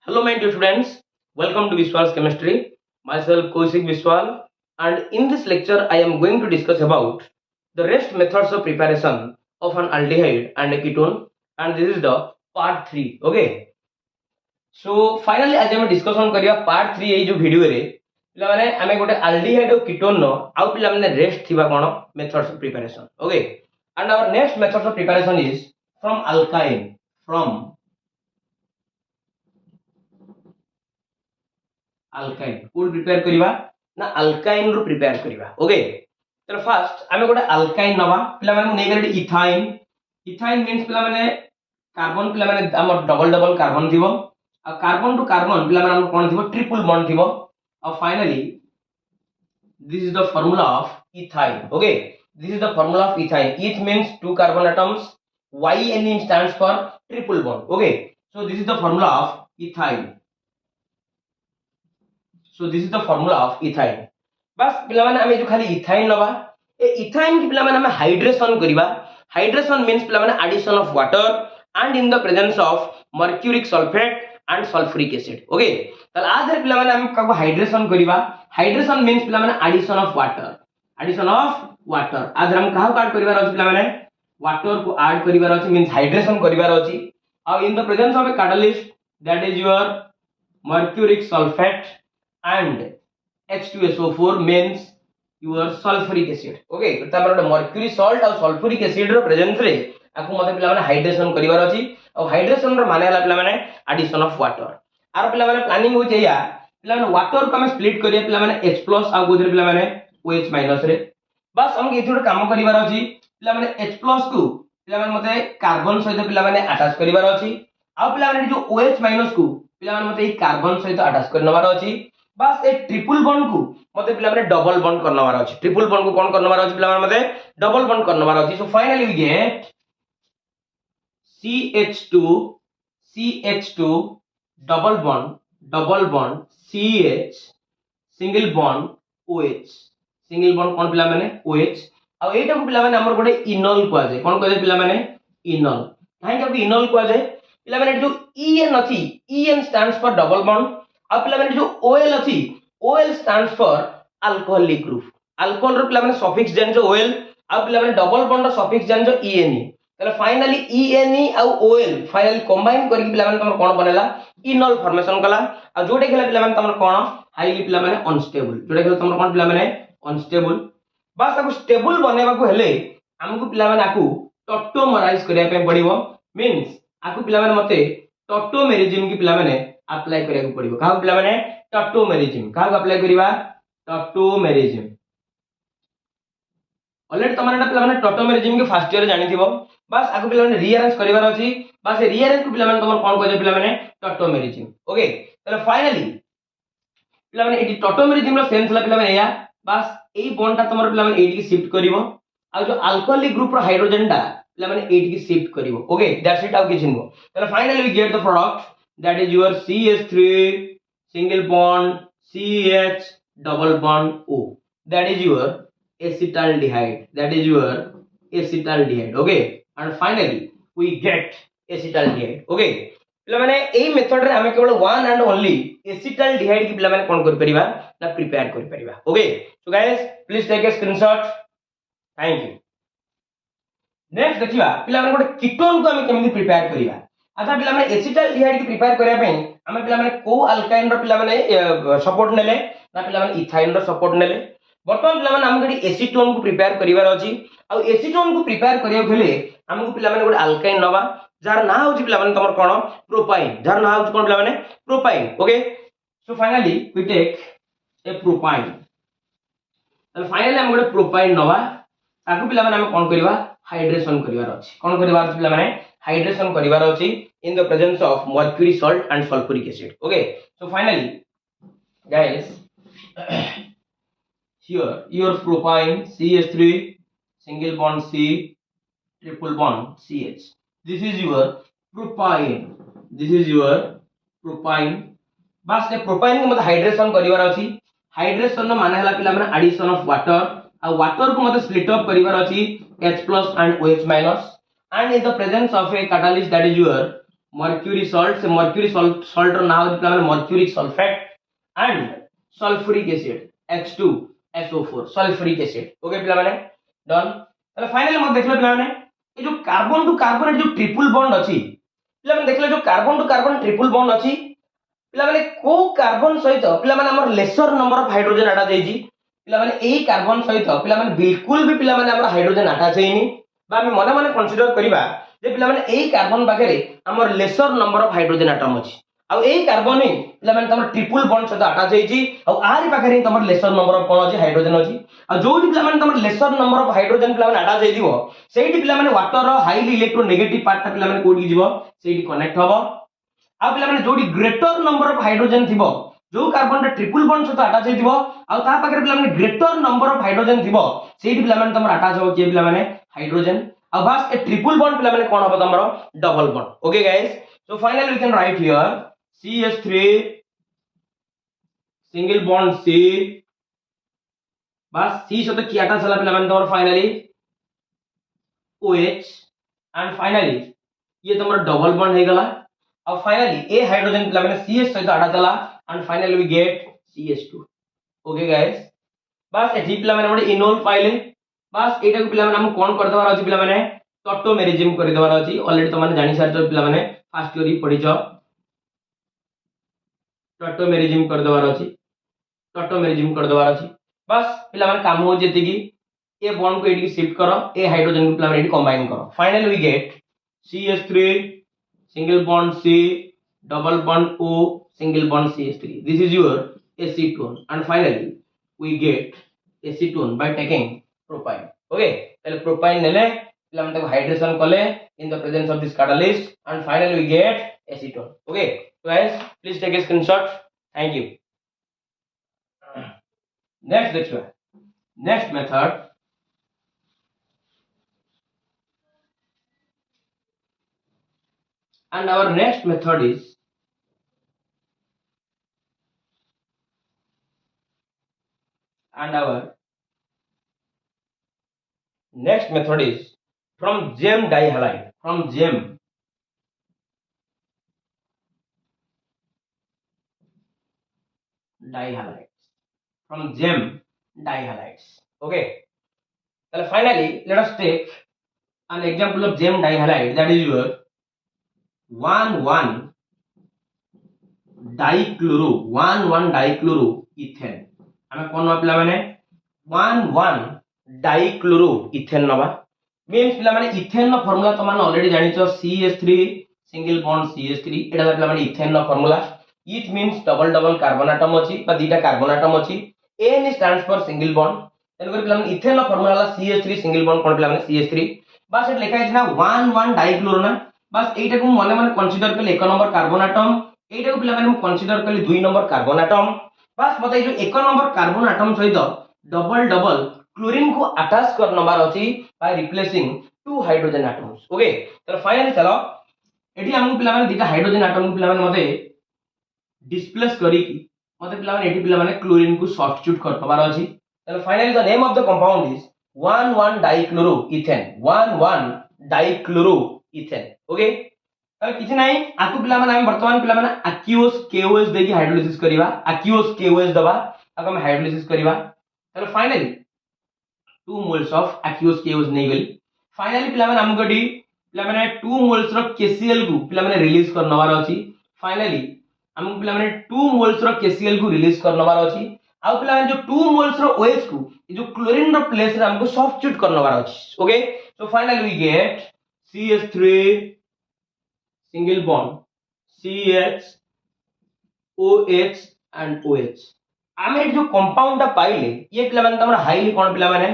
Hello, my dear students. Welcome to Vishwal's Chemistry. Myself, Kaushik Vishwal, and in this lecture, I am going to discuss about the rest methods of preparation of an aldehyde and a ketone, and this is the part 3. Okay. So finally, आज हम discussion करिया part 3 ये जो video रे पिला माने हमें गोटे aldehyde और ketone नो आउ पिला माने rest थिबा कोन methods of preparation. Okay. And our next methods of preparation is from alkyne. From alkyne कोड प्रिपेयर करिवा ना alkyne रो प्रिपेयर करिवा ओके चलो फर्स्ट आमे गोटे alkyne नबा पिला माने नै गरे इथाइन इथाइन मींस पिला माने कार्बन पिला माने हमर डबल डबल कार्बन थिबो आ कार्बन टू कार्बन पिला माने हमर कोन थिबो ट्रिपल बॉन्ड थिबो और finally this is the formula of ethyne. Okay, this is the formula of ethyne. Eth means two carbon atoms, YN stands for triple bond. Okay, so this is the formula of ethyne. So this is the formula of ethyne. बस पिला माने हमें जो खाली ethyne नबा ए ethyne की पिला माने हमें हाइड्रेशन करिबा हाइड्रेशन मींस पिला माने addition of water and in the presence of mercuric sulphate and sulphuric acid okay ताले आधर पिला माने हम काको हाइड्रेशन करिबा हाइड्रेशन मींस पिला माने एडिशन ऑफ वाटर आधर हम काहो ऐड करिबार अछि पिला माने वाटर को ऐड करिबार अछि मींस हाइड्रेशन करिबार अछि और इन the presence of a catalyst that is your mercuric sulphate and H2SO4 means your sulfuric acid okay तमर गोटे मर्क्यूरी सॉल्ट और सल्फ्यूरिक एसिड रो प्रेजेंस रे आकु मते पिला माने हाइड्रेशन करिवार अछि और हाइड्रेशन रो माने हला पिला माने एडिशन ऑफ वाटर आर पिला माने प्लानिंग होय छैया पिला माने वाटर को हम स्प्लिट करिया पिला माने H+ आ गोदरे पिला माने OH- रे बस हम एथि गोटे काम करिवार अछि पिला माने H+ को पिला माने मते कार्बन सहित पिला माने अटैच करिवार अछि आ पिला माने जो OH- को पिला माने मते कार्बन सहित अटैच करनवार अछि बस ए ट्रिपल बॉन्ड को मते पिला माने डबल बॉन्ड करनवार अछि ट्रिपल बॉन्ड को कोन करनवार अछि पिला माने मते डबल बॉन्ड करनवार अछि so finally we get CH2 double bond CH single bond OH कोन पिला माने OH आ एटा को पिला माने हमर गोटे इनोल को आजे कोन कहले पिला माने इनोल काहे कि इनोल को आजे पिला माने जो EN अछि EN stands for double bond अब पिला माने जो OL अछि OL stands for alcoholic group alcohol रो पिला माने सफिक्स जान जो OL अब पिला माने डबल बॉन्ड रो सफिक्स जान जो ENE तले फाइनली ENE और OL फाइनली कंबाइन करके पिला माने तमर कोन बनेला इनोल फॉर्मेशन कला आ जोटे खेला पिला माने तमर कोन हाईली पिला माने अनस्टेबल जोटे खेला तमर कोन पिला माने अनस्टेबल बस आकु स्टेबल बनेबा को हेले हमकु पिला माने आकु टॉटोमराइज करिया पे पड़िबो मींस आकु पिला माने मते टॉटोमेरिज्म की पिला माने अप्लाई करिया को पड़िबो का पिला माने टॉटोमेरिज्म का अप्लाई करिबा टॉटोमेरिज्म ऑलरेडी तमरा पिला माने टॉटोमेरिज्म के फर्स्ट ईयर जानि थिबो बस आकु पिला माने रीअरेंज करिवार अछि बस रीअरेंज को पिला माने तमर कोन कहजे पिला माने टॉटोमेरिज्म ओके तले फाइनली पिला माने एटी टॉटोमेरिज्म रो सेंस ला पिला माने या बस एई बॉन्ड ता तमर पिला माने एटी की शिफ्ट करिवो आ जो अल्कोहलिक ग्रुप रो हाइड्रोजन ता पिला माने एटी की शिफ्ट करिवो ओके दैट्स इट आउ किछिनबो तले finally we get the product that is your CH3 single bond CH double bond O that is your acetaldehyde okay and finally we get acetaldehyde okay पिला माने एई मेथड रे हमें केवल one and only acetaldehyde की पिला माने कोन कर परिबा ना प्रिपेयर कर परिबा okay so guys please take a screenshot thank you next देखिबा पिला माने गोटे कीटोन को हमें केमिति प्रिपेयर करिबा अच्छा पिला माने एसिटाल्डिहाइड की प्रिपेयर करिया पई हमें पिला माने को अल्काइन रो पिला माने सपोर्ट नेले ना पिला माने इथाइन रो सपोर्ट नेले वर्तमान पिला माने हम गडी एसीटोन को प्रिपेयर करिवार अछि आ एसीटोन को प्रिपेयर करियो गेले हमको पिला माने गोटे अल्काइन नबा जार ना होछि पिला माने तमर कोन प्रोपाइन जार ना होछि कोन पिला माने propyne okay so finally we take a propyne तो फाइनली हम गोटे प्रोपाइन नबा ताकू पिला माने हम कोन करिवा हाइड्रेशन करिवार अछि कोन करिवार अछि पिला माने hydration करिवार अछि in the presence of mercury salt and sulfuric acid okay so finally guys here your propine CH3 single bond C triple bond CH this is your propine बस ए प्रोपाइन को मत हाइड्रेशन करिवार अछि hydration न माने हला पिला माने एडिशन ऑफ वाटर आ वाटर को मत स्प्लिट अप करिवार अछि H+ and OH- and in the presence of a catalyst that is your mercury salt से मर्क्यूरी सॉल्ट रो ना हो पिला mercuric sulphate and sulphuric acid H2SO4 sulphuric acid okay पिला माने डन ताले फाइनली मत देखले पिला माने ए जो कार्बन टू कार्बन जो ट्रिपल बॉन्ड अछि पिला माने देखले जो carbon to carbon triple bond अछि पिला माने को कार्बन सहित पिला माने हमर lesser number of hydrogen attach हेजी पिला माने एई कार्बन सहित पिला माने बिल्कुल भी पिला माने हमर हाइड्रोजन अटैच हेनी बा हम मने मने कंसीडर करिबा जे पिला माने एई कार्बन बागरे हमर lesser number of hydrogen atom अछि आ एई कार्बन ही पिला माने तमर ट्रिपल बॉन्ड सहित अटैच हेजी आ आरी बागरे तमर लेसर नंबर ऑफ कोन अछि हाइड्रोजन अछि आ जोडी पिला माने तमर लेसर नंबर ऑफ हाइड्रोजन पिला माने अटैच हेदिबो सेठी पिला माने वाटर रो हाईली इलेक्ट्रोनेगेटिव पार्ट ता पिला माने कोडी जीवो सेठी कनेक्ट हबो आ पिला माने जोडी ग्रेटर नंबर ऑफ हाइड्रोजन थिबो जो कार्बन रे ट्रिपल बॉन्ड सहित अटैच हेदिबो आ ता पाखरे पिला माने ग्रेटर नंबर ऑफ हाइड्रोजन थिबो सेठी पिला माने तमर अटैच हो के पिला माने हाइड्रोजन अब बस ए ट्रिपल बॉन्ड पिला माने कोन हो तमरो double bond okay guys so finally we can write here CH3 single bond C बस C से तो क्या अटैच चला पिला माने तमरो फाइनली OH एंड फाइनली ये तमरो डबल बॉन्ड हे गला अब फाइनली ए हाइड्रोजन पिला माने CH सहित अटैच चला and finally we get CH2 okay guys बस एठी पिला माने हमरे इनोल पाइले बस एटा को पिला माने हम कोन कर देबार अछि पिला माने टॉटोमेरिज्म कर देबार अछि ऑलरेडी त माने जानि सारछ पिला माने फर्स्ट ईयर ही पढिछ टॉटोमेरिज्म कर देबार अछि टॉटोमेरिज्म कर देबार अछि बस पिला माने काम हो जेते की ए बॉन्ड को एडी शिफ्ट करो ए हाइड्रोजन को पिला माने एडी कंबाइन करो finally we get CH3 single bond C double bond O single bond CH3 this is your acetone and finally we get acetone by taking propine okay tale propine nele pila mane taku hydration kale in the presence of this catalyst and finally we get acetone okay so guys please take a screenshot thank you next method and our next method is from gem dihalide from gem dihalides okay so finally let us take an example of gem dihalide that is your 1,1 dichloro ethane हमें कोन पिला माने 1,1 dichloroethane नबा means पिला माने ethane नो formula त माने already जानि छ CH3 सिंगल बॉन्ड CH3 एटा पिला माने इथेन नो formula it means double carbon atom अछि बा दीटा कार्बन एटम अछि N stands for single bond तेन कर पिला माने इथेन नो फार्मूला ला CH3 सिंगल बॉन्ड कोन पिला माने CH3 बस एट लिखा है ना 1,1 डाइक्लोरो ना बस एटा को मने मने कंसीडर करले एक नंबर कार्बन एटम एटा को पिला माने कंसीडर करले 2 नंबर कार्बन एटम बस मते जो एक नंबर कार्बन एटम सहित डबल क्लोरीन को अटैच कर नंबर अछि by replacing two hydrogen atoms okay तो फाइनली चलो एठी हमहु पिला माने दिटा हाइड्रोजन एटम को पिला माने मते डिस्प्लेस करी की मते पिला माने एठी पिला माने क्लोरीन को सब्स्टिट्यूट कर दबार अछि तो finally the name of the compound is 1,1 dichloroethane 1,1 dichloroethane okay ताले किछि नाही आकु पिला माने हम वर्तमान पिला माने एक्यूएस केओएस देकी हाइड्रोलिसिस करिवा एक्यूएस केओएस दबा आकु हम हाइड्रोलिसिस करिवा ताले फाइनली 2 मोल्स ऑफ एक्यूएस केओएस नै गली फाइनली पिला माने हमको डी पिला माने 2 मोल्स रो केसीएल को पिला माने रिलीज कर नवार अछि फाइनली हमको पिला माने 2 मोल्स रो केसीएल को रिलीज कर नवार अछि आ पिला माने जो 2 मोल्स रो ओएच को जो क्लोरीन रो प्लेस रे हमको सब्स्टिट्यूट कर नवार अछि okay so finally we get CH3 single bond CH OH and OH आमे जो कंपाउंड ता पाइले ये पिला माने तमरा हाईली कोन पिला माने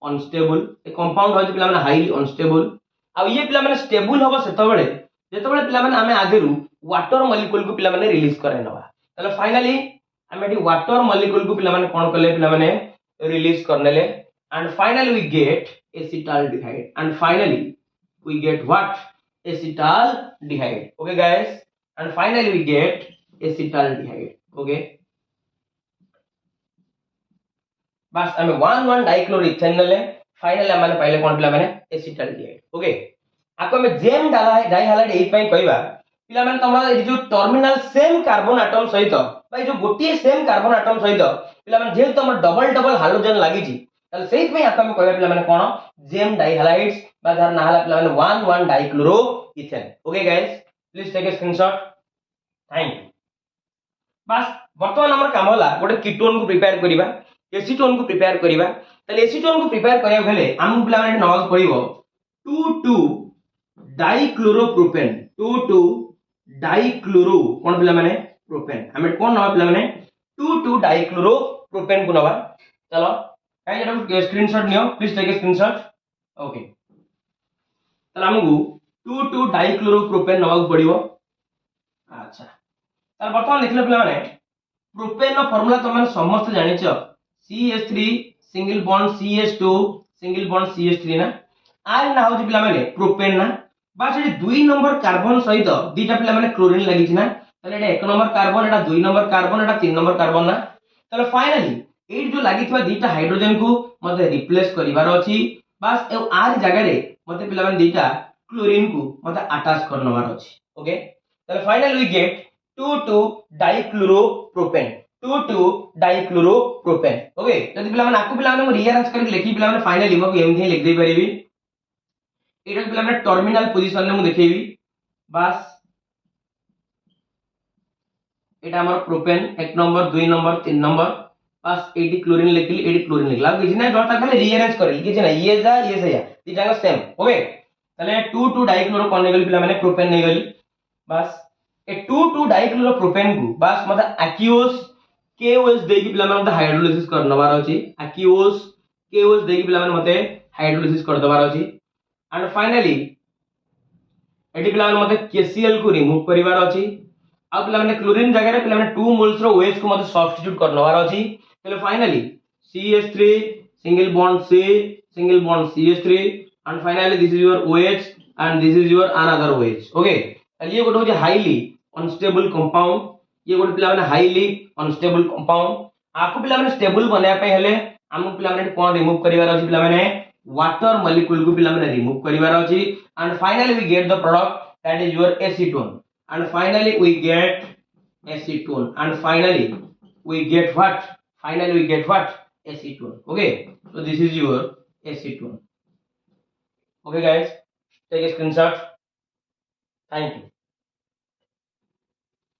अनस्टेबल ए कंपाउंड होय पिला माने हाईली अनस्टेबल आ ये पिला माने स्टेबल होबो सेतबेले जेतबेले पिला माने आमे आगेरु वाटर मॉलिक्यूल को पिला माने रिलीज करे नबा तले फाइनली आमे डी वाटर मॉलिक्यूल को पिला माने कोन करले पिला माने रिलीज करनेले and finally we get acetaldehyde and finally we get what acetaldehyde okay guys and finally we get acetaldehyde okay बस हमें 1,1 डाइक्लोरोइथेन ले फाइनली हमने पहले कोन पिला माने acetaldehyde ओके आको में जेम डाइहालाइड एई पई कहबा पिला माने तमरा ए जो टर्मिनल सेम कार्बन एटम सहित भाई जो गोटे सेम कार्बन एटम सहित पिला माने जे तमर डबल डबल हाइड्रोजन लागि छि ताले सेहि पे आतम कहबा पिला माने कोन जेम डाइहालाइड्स बा जार नाहला पिला माने 1 1 dichloroethane okay guys please take a screenshot thank you बस वर्तमान हमर काम होला गोटे कीटोन को प्रिपेयर करिबा एसीटोन को प्रिपेयर करिबा ताले एसीटोन को प्रिपेयर करिया भेले हम पिला माने नॉलेज पड़िबो 2 2 डाइक्लोरोप्रोपेन 2 2 डाइक्लोरो कोन पिला माने प्रोपेन हमें कोन नवा पिला माने 2 2 डाइक्लोरोप्रोपेन को नवा चलो काई एटा स्क्रीनशॉट नियो please take a screenshot okay तला हमगु 2 2 डाइक्लोरोप्रोपेन नवा पड़िबो अच्छा तार वर्तमान देखले पिला माने प्रोपेन नो फार्मूला तो माने समस्त जानि छ CH3 single bond CH2 single bond CH3 ना आर ना हो पिला माने प्रोपेन ना बास एटी 2 नंबर कार्बन सहित दीटा पिला माने क्लोरीन लागि छ ना तले एटा 1 नंबर कार्बन एटा 2 नंबर कार्बन एटा 3 नंबर कार्बन ना तले फाइनली एट जो लागि थवा दीटा हाइड्रोजन को मते रिप्लेस करिवार अछि बास ए आर जगह रे मते पिला माने दीटा क्लोरीन को मते अटैच करनवार अछि ओके तले फाइनली वी गेट 2 2 डाइक्लोरोप्रोपेन 2 2 डाइक्लोरोप्रोपेन ओके जदि पिला माने आकु पिला माने रीअरेंज करके लिखि पिला माने फाइनली मको एमथि लिख दे परिबी एटा पिला माने टर्मिनल पोजीशन ने मु देखेबी बस एटा हमर प्रोपेन 1 नंबर 2 नंबर 3 नंबर बस 80 क्लोरीन लिखली 80 क्लोरीन लिखला किछि नै जोटा खाली रीअरेंज करली किछि नै ये जा ये सया दिटा का सेम ओके तले 2 2 डाइक्लोरो कोन नेगली पिला माने प्रोपेन नेगली बस ए 2 2 डाइक्लोरोप्रोपेन को बस मत एक्यूओस केओएस देकी पिला माने मते हाइड्रोलिसिस करनवार अछि एक्यूओस केओएस देकी पिला माने मते हाइड्रोलिसिस कर दवार अछि एंड फाइनली एटी पिला माने मते केसीएल को रिमूव करिवार अछि आ पिला माने क्लोरीन जगह रे पिला माने 2 मोल्स रो OH को मते सब्स्टिट्यूट करनवार अछि तले finally CH3 single bond C single bond CH3 and finally this is your OH and this is your another OH okay ये गोटे होजे हाईली अनस्टेबल कंपाउंड ये गोटे पिला माने हाईली अनस्टेबल कंपाउंड आको पिला माने स्टेबल बनाया पे हेले हम पिला माने कोन रिमूव करिवार अछि पिला माने वाटर मॉलिक्यूल को पिला माने रिमूव करिवार अछि and finally we get the product that is your acetone and finally we get acetone and finally we get what acetone okay so this is your acetone okay guys take a screenshot thank you